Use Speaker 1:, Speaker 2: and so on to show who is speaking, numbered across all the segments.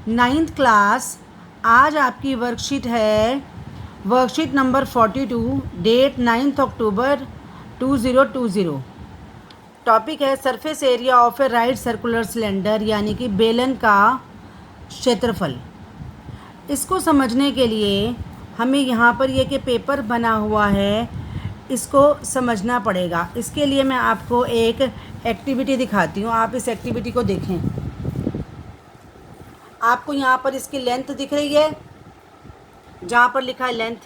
Speaker 1: Ninth class. आज आपकी worksheet है वर्कशीट नंबर 42, डेट 9 अक्टूबर 2020। टॉपिक है surface area of A right circular cylinder, यानी कि बेलन का क्षेत्रफल। इसको समझने के लिए हमें यहाँ पर ये कि पेपर बना हुआ है, इसको समझना पड़ेगा। इसके लिए मैं आपको एक एक्टिविटी दिखाती हूँ, आप इस एक्टिविटी को देखें। आपको यहाँ पर इसकी लेंथ दिख रही है, जहाँ पर लिखा है लेंथ,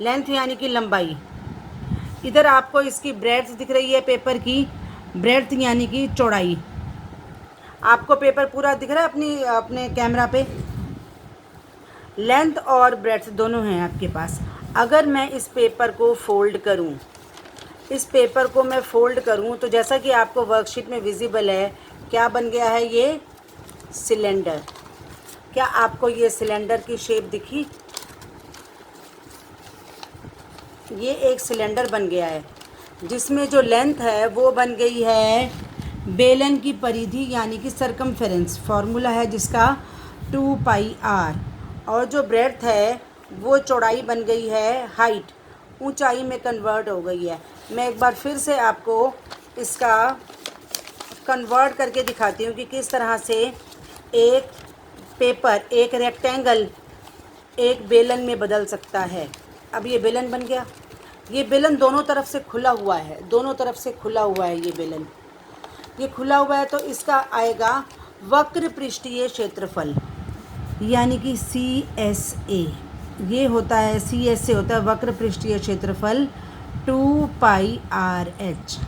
Speaker 1: लेंथ यानी कि लंबाई। इधर आपको इसकी ब्रेड्थ दिख रही है, पेपर की ब्रेड्थ यानी कि चौड़ाई। आपको पेपर पूरा दिख रहा है अपने कैमरा पे। लेंथ और ब्रेड्थ दोनों हैं आपके पास। अगर मैं इस पेपर को फोल्ड करूं, इस पेपर को मैं फोल्ड करूं तो जैसा कि आपको वर्कशीट में विजिबल है, क्या बन गया है ये सिलेंडर। क्या आपको ये सिलेंडर की शेप दिखी? ये एक सिलेंडर बन गया है, जिसमें जो लेंथ है वो बन गई है बेलन की परिधि यानी कि सरकमफेरेंस। फार्मूला है जिसका 2πr। और जो ब्रेड्थ है वो चौड़ाई बन गई है हाइट, ऊंचाई में कन्वर्ट हो गई है। मैं एक बार फिर से आपको इसका कन्वर्ट करके दिखाती हूँ कि किस तरह से एक पेपर, एक रेक्टेंगल एक बेलन में बदल सकता है। अब ये बेलन बन गया। ये बेलन दोनों तरफ से खुला हुआ है, दोनों तरफ से खुला हुआ है ये बेलन। ये खुला हुआ है तो इसका आएगा वक्र पृष्ठीय क्षेत्रफल, यानी कि CSA। ये होता है CSA होता है वक्र पृष्ठीय क्षेत्रफल 2πRH।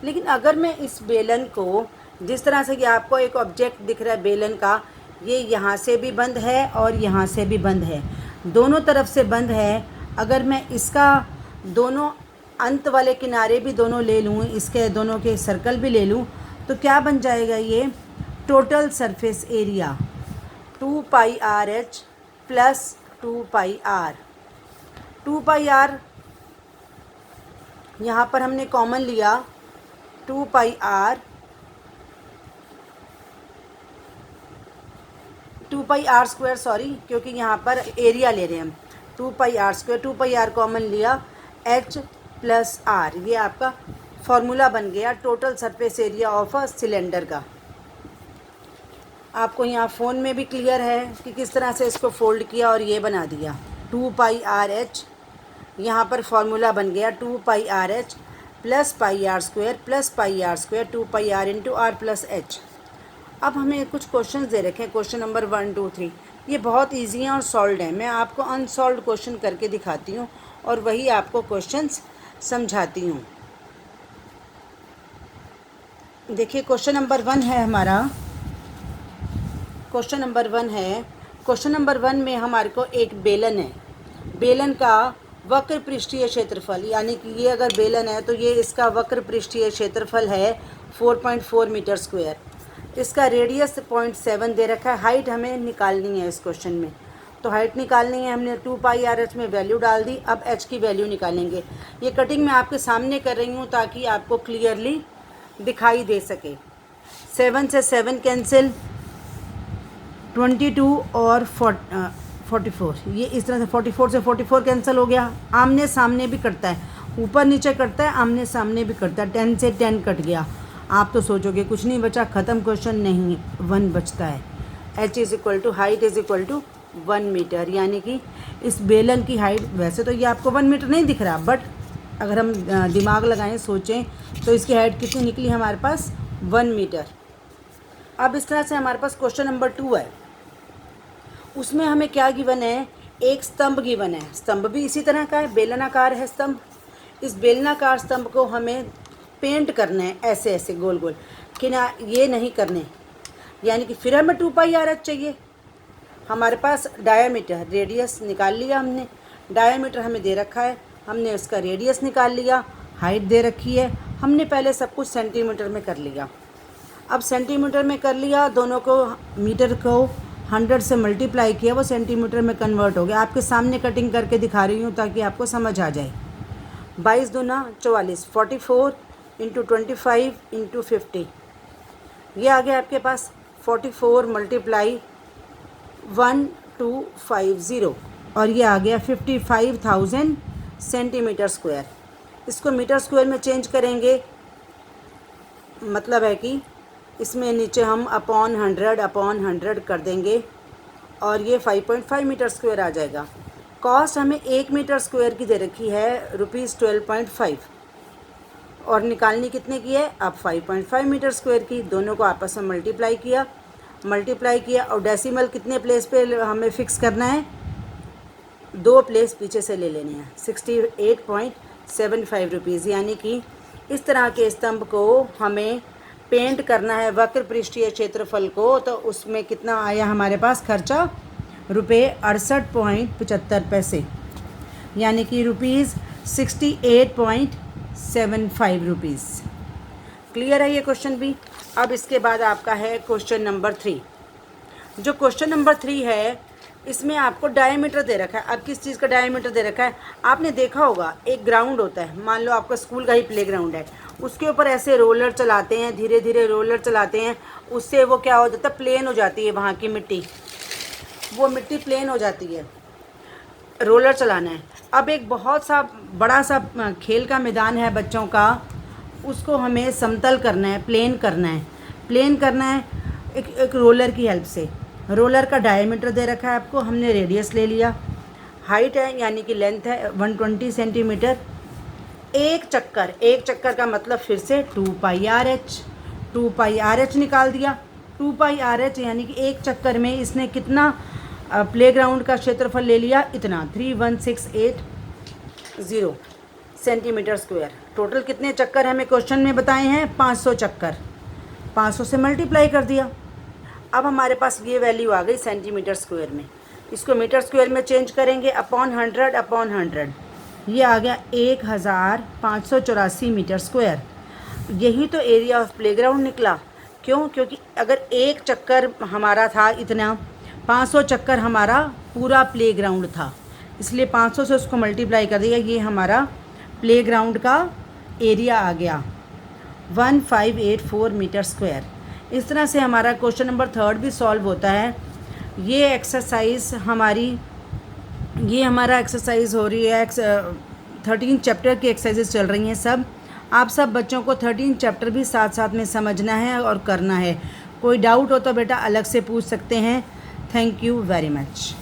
Speaker 1: लेकिन अगर मैं इस बेलन को, जिस तरह से ये आपको एक ऑब्जेक्ट दिख रहा है बेलन का, ये यहाँ से भी बंद है और यहाँ से भी बंद है, दोनों तरफ से बंद है। अगर मैं इसका दोनों अंत वाले किनारे भी दोनों ले लूँ, इसके दोनों के सर्कल भी ले लूँ, तो क्या बन जाएगा ये total surface area 2πRH plus 2πR। 2πR यहाँ पर हमने कॉमन लिया, 2πR 2πR स्क्वायर, सॉरी, क्योंकि यहाँ पर एरिया ले रहे हैं हम। 2πR स्क्वायर, 2πR कॉमन लिया, H प्लस R। ये आपका फॉर्मूला बन गया total surface area of a cylinder का। आपको यहाँ फ़ोन में भी क्लियर है कि किस तरह से इसको फोल्ड किया और ये बना दिया 2πRH। यहाँ पर फॉर्मूला बन गया 2πRH plus πR square plus πR square 2πR into R plus H। अब हमें कुछ क्वेश्चंस दे रखे हैं, क्वेश्चन नंबर 1, 2, 3। ये बहुत इजी हैं और सॉल्व हैं। मैं आपको अनसॉल्व क्वेश्चन करके दिखाती हूँ और वही आपको क्वेश्चंस समझाती हूँ। देखिए क्वेश्चन नंबर 1 है हमारा। क्वेश्चन नंबर 1 है। क्वेश्चन नंबर 1 में हमारे को एक बेलन है, बेलन का वक्र पृष्ठीय क्षेत्रफल, यानी कि ये अगर बेलन है तो ये इसका वक्र पृष्ठीय क्षेत्रफल है 4.4 मीटर स्क्वायर। इसका रेडियस 0.7 दे रखा है। हाइट हमें निकालनी है इस क्वेश्चन में, तो हाइट निकालनी है। हमने 2πRH में वैल्यू डाल दी, अब H की वैल्यू निकालेंगे। ये कटिंग मैं आपके सामने कर रही हूँ ताकि आपको क्लियरली दिखाई दे सके। 7 से 7 कैंसिल, 22 और 44, ये इस तरह से 44 से 44 कैंसिल हो गया। आमने सामने भी कटता है, ऊपर नीचे कटता है, आमने सामने भी कटता है। 10 से 10 कट गया। आप तो सोचोगे कुछ नहीं बचा, ख़त्म क्वेश्चन, नहीं, 1 बचता है। H is equal to height is equal to 1 metre, यानी कि इस बेलन की हाइट, वैसे तो ये आपको 1 मीटर नहीं दिख रहा, बट अगर हम दिमाग लगाएं, सोचें, तो इसकी हाइट कितनी निकली हमारे पास 1 मीटर। अब इस तरह से हमारे पास क्वेश्चन नंबर 2 है। उसमें हमें क्या गिवन है, एक स्तंभ गिवन है। स्तंभ भी इसी तरह का है, बेलनाकार है स्तंभ। इस बेलनाकार स्तंभ को हमें पेंट करना है ऐसे ऐसे गोल गोल, कि ना ये नहीं करने, यानी कि फिर हमें 2πRH चाहिए। हमारे पास डायामीटर, रेडियस निकाल लिया हमने, डायामीटर हमें दे रखा है, हमने उसका रेडियस निकाल लिया। हाइट दे रखी है, हमने पहले सब कुछ सेंटीमीटर में कर लिया। अब सेंटीमीटर में कर लिया, दोनों को, मीटर को 100 से मल्टीप्लाई किया, वो सेंटीमीटर में कन्वर्ट हो गया। आपके सामने कटिंग करके दिखा रही हूँ ताकि आपको समझ आ जाए। 22 दूना 44, 44 इंटू 25 इंटू 50, ये आ गया आपके पास 44 मल्टीप्लाई 1250 और ये आ गया 55,000 सेंटीमीटर स्क्वायर। इसको मीटर स्क्वायर में चेंज करेंगे, मतलब है कि इसमें नीचे हम अपॉन 100 कर देंगे और ये 5.5 मीटर स्क्वायर आ जाएगा। कॉस्ट हमें 1 मीटर स्क्वायर की दे रखी है ₹12.5 और निकालनी कितने की है, अब 5.5 मीटर स्क्वायर की। दोनों को आपस में मल्टीप्लाई किया और डेसिमल कितने प्लेस पे हमें फ़िक्स करना है, 2 प्लेस पीछे से ले लेने हैं। 68.75 रुपीज़, यानी कि इस तरह के स्तंभ को हमें पेंट करना है वक्र पृष्ठीय क्षेत्रफल को, तो उसमें कितना आया हमारे पास खर्चा, ₹68.75, यानी कि ₹68.75 रुपीज़। क्लियर है ये क्वेश्चन भी। अब इसके बाद आपका है क्वेश्चन नंबर 3। जो क्वेश्चन नंबर 3 है इसमें आपको डायमीटर दे रखा है। अब किस चीज़ का डायमीटर दे रखा है, आपने देखा होगा एक ग्राउंड होता है, मान लो आपका स्कूल का ही प्ले ग्राउंड है, उसके ऊपर ऐसे रोलर चलाते हैं, धीरे धीरे रोलर चलाते हैं, उससे वो क्या हो जाता है, प्लेन हो जाती है वहाँ की मिट्टी, वो मिट्टी प्लेन हो जाती है। रोलर चलाना है। अब एक बहुत सा बड़ा सा खेल का मैदान है बच्चों का, उसको हमें समतल करना है, प्लेन करना है एक रोलर की हेल्प से। रोलर का डायमीटर दे रखा है आपको, हमने रेडियस ले लिया, हाइट है यानी कि लेंथ है 120 सेंटीमीटर। एक चक्कर का मतलब फिर से 2πRh निकाल दिया। 2πRh यानी कि एक चक्कर में इसने कितना प्लेग्राउंड का क्षेत्रफल ले लिया, इतना 31680 सेंटीमीटर स्क्वायर। टोटल कितने चक्कर हमें क्वेश्चन में बताए हैं, 500 चक्कर। 500 से मल्टीप्लाई कर दिया। अब हमारे पास ये वैल्यू आ गई सेंटीमीटर स्क्वायर में। इसको मीटर स्क्वायर में चेंज करेंगे, अपॉन 100 ये आ गया 1584 मीटर स्क्वायर। यही तो एरिया ऑफ प्लेग्राउंड निकला। क्यों? क्योंकि अगर एक चक्कर हमारा था इतना, 500 चक्कर हमारा पूरा प्लेग्राउंड था, इसलिए 500 से उसको मल्टीप्लाई कर दिया, ये हमारा प्लेग्राउंड का एरिया आ गया 1584 मीटर स्क्वायर। इस तरह से हमारा क्वेश्चन नंबर 3 भी सॉल्व होता है। ये एक्सरसाइज हमारा एक्सरसाइज हो रही है, 13 चैप्टर की एक्सरसाइजेज चल रही हैं सब। आप सब बच्चों को 13 चैप्टर भी साथ साथ में समझना है और करना है। कोई डाउट हो तो बेटा अलग से पूछ सकते हैं। Thank you very much.